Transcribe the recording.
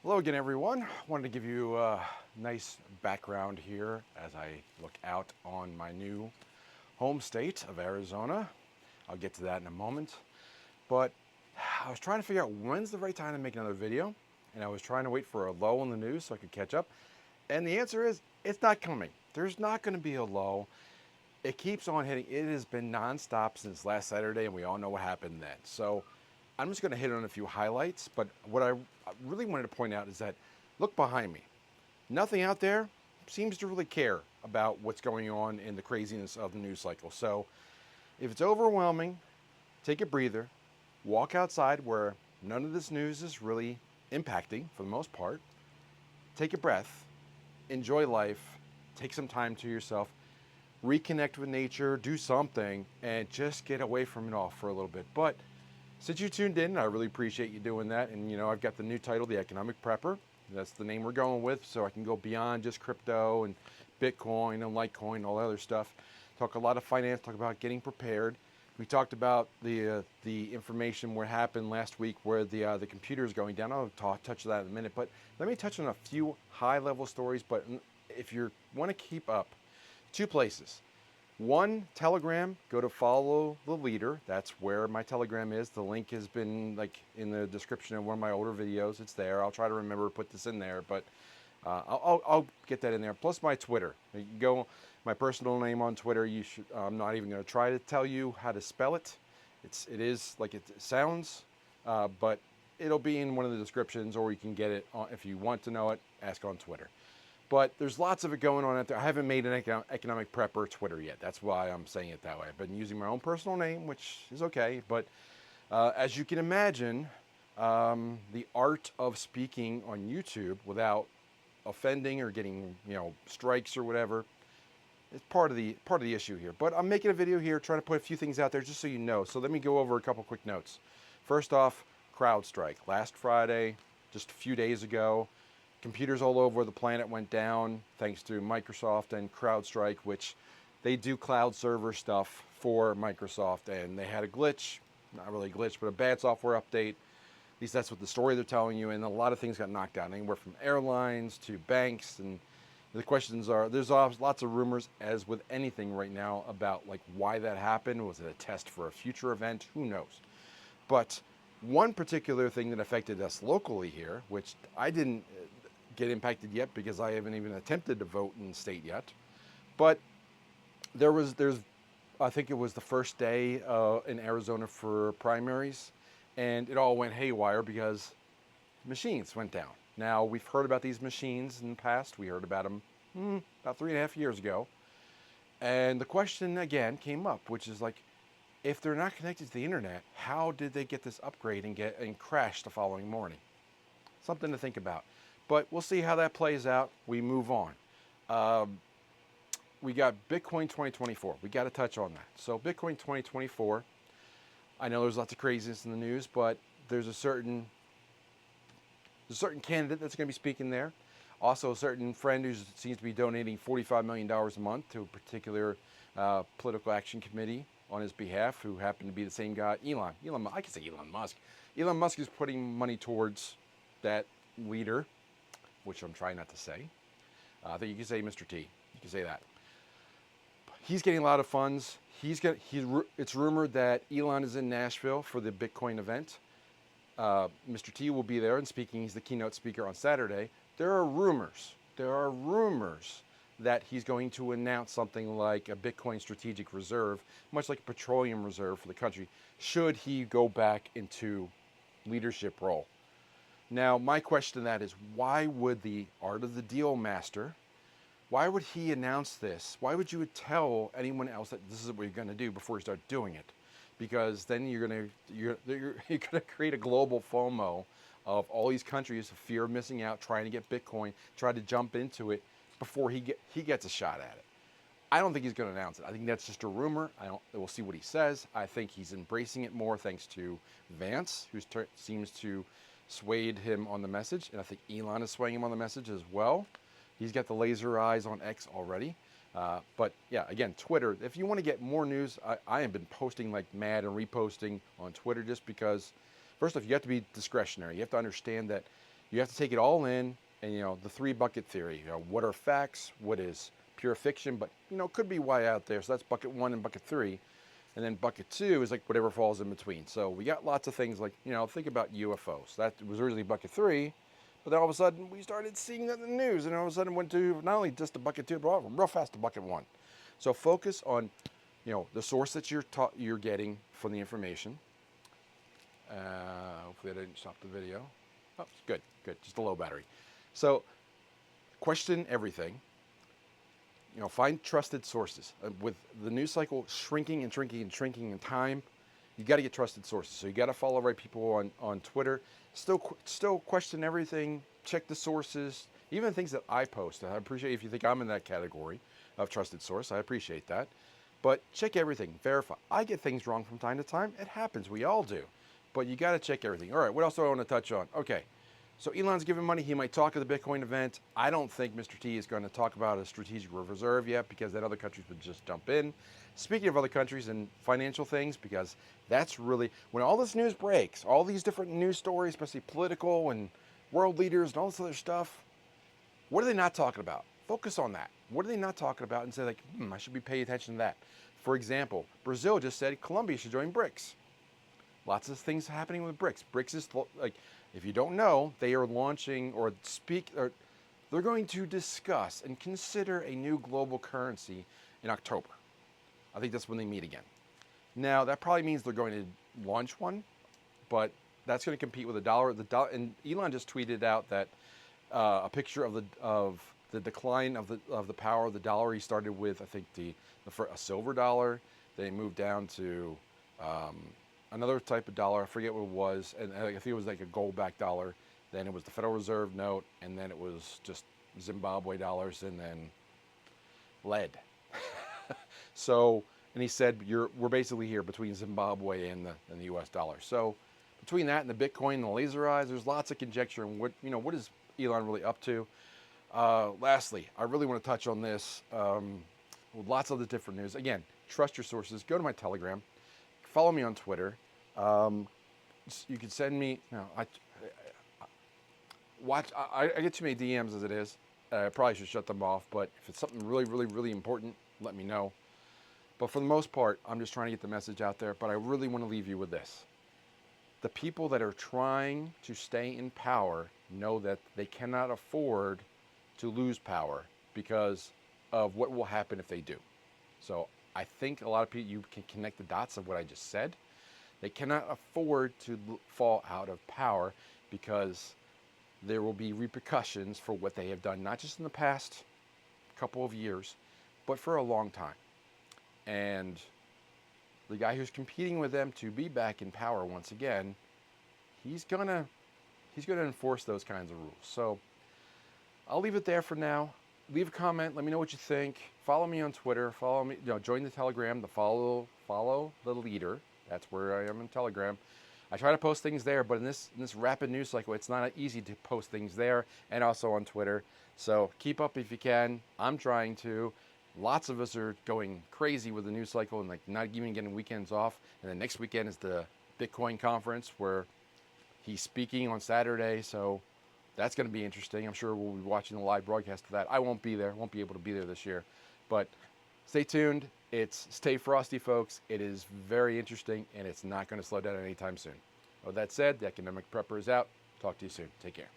Hello again, everyone. Wanted to give you a nice background here as I look out on my new home state of Arizona. I'll get to that in a moment. But I was trying to figure out when's the right time to make another video, and I was trying to wait for a lull in the news so I could catch up. And the answer is it's not coming. There's not going to be a lull. It keeps on hitting. It has been nonstop since last Saturday, and we all know what happened then. So I'm just going to hit on a few highlights. But what I really wanted to point out is that look behind me. Nothing out there seems to really care about what's going on in the craziness of the news cycle. So if it's overwhelming, take a breather, walk outside where none of this news is really impacting for the most part. Take a breath, enjoy life, take some time to yourself, reconnect with nature, do something, and just get away from it all for a little bit. But since you tuned in, I really appreciate you doing that. And I've got the new title, The Economic Prepper. That's the name we're going with, so I can go beyond just crypto and Bitcoin and Litecoin and all that other stuff. Talk a lot of finance, talk about getting prepared. We talked about the information what happened last week where the computer is going down. I'll touch that in a minute, but let me touch on a few high-level stories. But if you want to keep up, two places. One, Telegram, go to follow the leader. That's where my Telegram is. The link has been in the description of one of my older videos. It's there. I'll try to remember to put this in there, but I'll get that in there. Plus my Twitter. You can go, my personal name on Twitter. I'm not even going to try to tell you how to spell it. It is like it sounds, but it'll be in one of the descriptions, or you can get it if you want to know it, ask on Twitter. But there's lots of it going on out there. I haven't made an economic prepper Twitter yet. That's why I'm saying it that way. I've been using my own personal name, which is okay. But as you can imagine, the art of speaking on YouTube without offending or getting strikes or whatever is part of the issue here. But I'm making a video here trying to put a few things out there just so you know. So let me go over a couple quick notes. First off, CrowdStrike. Last Friday, just a few days ago, computers all over the planet went down thanks to Microsoft and CrowdStrike, which they do cloud server stuff for Microsoft, and they had a glitch, not really a glitch, but a bad software update. At least that's what the story they're telling you, and a lot of things got knocked out, anywhere from airlines to banks, and the questions are, there's lots of rumors, as with anything right now, about why that happened. Was it a test for a future event? Who knows? But one particular thing that affected us locally here, which I didn't get impacted yet because I haven't even attempted to vote in the state yet. But there's I think it was the first day in Arizona for primaries, and it all went haywire because machines went down. Now, we've heard about these machines in the past. We heard about them about 3.5 years ago. And the question again came up, which is if they're not connected to the internet, how did they get this upgrade and crash the following morning? Something to think about. But we'll see how that plays out. We move on. We got Bitcoin 2024. We got to touch on that. So Bitcoin 2024, I know there's lots of craziness in the news, but there's a certain candidate that's going to be speaking there. Also, a certain friend who seems to be donating $45 million a month to a particular political action committee on his behalf, who happened to be the same guy, Elon. I can say Elon Musk. Elon Musk is putting money towards that leader, which I'm trying not to say. I think you can say Mr. T. You can say that. He's getting a lot of funds. It's rumored that Elon is in Nashville for the Bitcoin event. Mr. T will be there and speaking. He's the keynote speaker on Saturday. There are rumors that he's going to announce something like a Bitcoin strategic reserve, much like a petroleum reserve for the country, should he go back into leadership role. Now, my question to that is, why would the art of the deal master, why would he announce this? Why would you tell anyone else that this is what you're going to do before you start doing it? Because then you're going to create a global FOMO of all these countries of fear of missing out, trying to get Bitcoin, try to jump into it before he gets a shot at it. I don't think he's going to announce it. I think that's just a rumor. We'll see what he says. I think he's embracing it more thanks to Vance, who seems to swayed him on the message, and I think Elon is swaying him on the message as well. He's got the laser eyes on X already. But yeah, again, Twitter, if you want to get more news, I have been posting like mad and reposting on Twitter just because, first off, you have to be discretionary. You have to understand that You have to take it all in, and the three bucket theory. What are facts? What is pure fiction? But could be why out there. So that's bucket one and bucket three, and then bucket two is like whatever falls in between. So we got lots of things like think about UFOs. That was originally bucket three, but then all of a sudden we started seeing that in the news, and all of a sudden went to not only just the bucket two, but real fast to bucket one. So focus on the source that you're getting from the information. Hopefully I didn't stop the video. Oh, good, just a low battery. So question everything. Find trusted sources. With the news cycle shrinking and shrinking and shrinking in time, you got to get trusted sources. So you got to follow the right people on Twitter. Still question everything. Check the sources, even things that I post. I appreciate if you think I'm in that category of trusted source. I appreciate that. But check everything. Verify. I get things wrong from time to time. It happens. We all do. But you got to check everything. All right, what else do I want to touch on? Okay, so Elon's giving money. He might talk at the Bitcoin event. I don't think Mr. T is going to talk about a strategic reserve yet, because then other countries would just jump in. Speaking of other countries and financial things, because that's really, when all this news breaks, all these different news stories, especially political and world leaders and all this other stuff, what are they not talking about? Focus on that. What are they not talking about? And say like, I should be paying attention to that. For example, Brazil just said Colombia should join BRICS. Lots of things happening with BRICS. BRICS is like, if you don't know, they are launching they're going to discuss and consider a new global currency in October. I think that's when they meet again. Now, that probably means they're going to launch one, but that's going to compete with the dollar. And Elon just tweeted out that a picture of the decline of the power of the dollar. He started with, I think, a silver dollar. Then he moved down to another type of dollar. I forget what it was, and I think it was like a gold-backed dollar. Then it was the Federal Reserve note, and then it was just Zimbabwe dollars, and then lead. So, and he said we're basically here between Zimbabwe and the U.S. dollar. So, between that and the Bitcoin and the laser eyes, there's lots of conjecture on what is Elon really up to. Lastly, I really want to touch on this with lots of the different news. Again, trust your sources. Go to my Telegram. Follow me on Twitter. You can send me. I get too many DMs as it is. I probably should shut them off. But if it's something really, really, really important, let me know. But for the most part, I'm just trying to get the message out there. But I really want to leave you with this. The people that are trying to stay in power know that they cannot afford to lose power because of what will happen if they do. So I think a lot of people, you can connect the dots of what I just said. They cannot afford to fall out of power because there will be repercussions for what they have done, not just in the past couple of years, but for a long time. And the guy who's competing with them to be back in power once again, he's gonna enforce those kinds of rules. So I'll leave it there for now. Leave a comment. Let me know what you think. Follow me on Twitter. Follow me. Join the Telegram. Follow the leader. That's where I am in Telegram. I try to post things there, but in this rapid news cycle, it's not easy to post things there, and also on Twitter. So keep up if you can. I'm trying to. Lots of us are going crazy with the news cycle and like not even getting weekends off. And then next weekend is the Bitcoin conference where he's speaking on Saturday. So that's going to be interesting. I'm sure we'll be watching the live broadcast of that. I won't be there. Won't be able to be there this year. But stay tuned. Stay frosty, folks. It is very interesting, and it's not going to slow down anytime soon. With that said, the Economic Prepper is out. Talk to you soon. Take care.